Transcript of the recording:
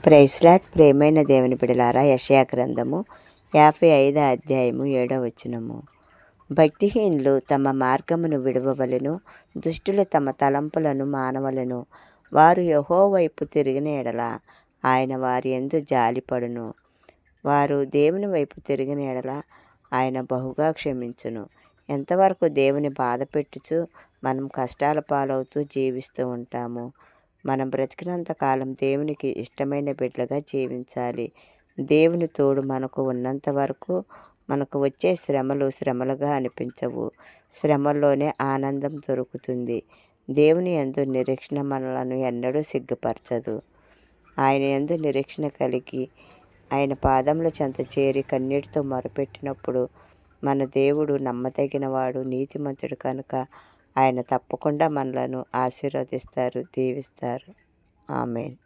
Praise lord. ప్రియమైన దేవుని బిడ్డలారా, యెషయా గ్రంథము 55 అధ్యాయము 7వ వచనము. భక్తిహీనులు తమ మార్గమును విడవవలెను, దుష్టులు తమ తలంపులను మానవలెను. వారు యెహోవా వైపు తిరిగిన ఎడల ఆయన వారి యందు జాలిపడును. వారు దేవుని వైపు తిరిగిన ఎడల ఆయన బహుగా క్షమించును. ఎంతవరకు దేవుని బాధ పెట్టుచు మనం కష్టాల పాలవుతూ జీవిస్తూ ఉంటాము. మనం బ్రతికినంత కాలం దేవునికి ఇష్టమైన బిడ్డలుగా జీవించాలి. దేవుని తోడు మనకు ఉన్నంత వరకు మనకు వచ్చే శ్రమలు శ్రమలుగా అనిపించవు. శ్రమల్లోనే ఆనందం దొరుకుతుంది. దేవుని యందు నిరీక్షణ మనలను ఎన్నడూ సిగ్గుపరచదు. ఆయన యందు నిరీక్షణ కలిగి ఆయన పాదముల చెంత చేరి కన్నీటితో మొరపెట్టినప్పుడు మన దేవుడు నమ్మదగినవాడు, నీతిమంతుడు కనుక ఆయన తప్పకుండా మనలను ఆశీర్వదిస్తారు, దీవిస్తారు. ఆమేన్.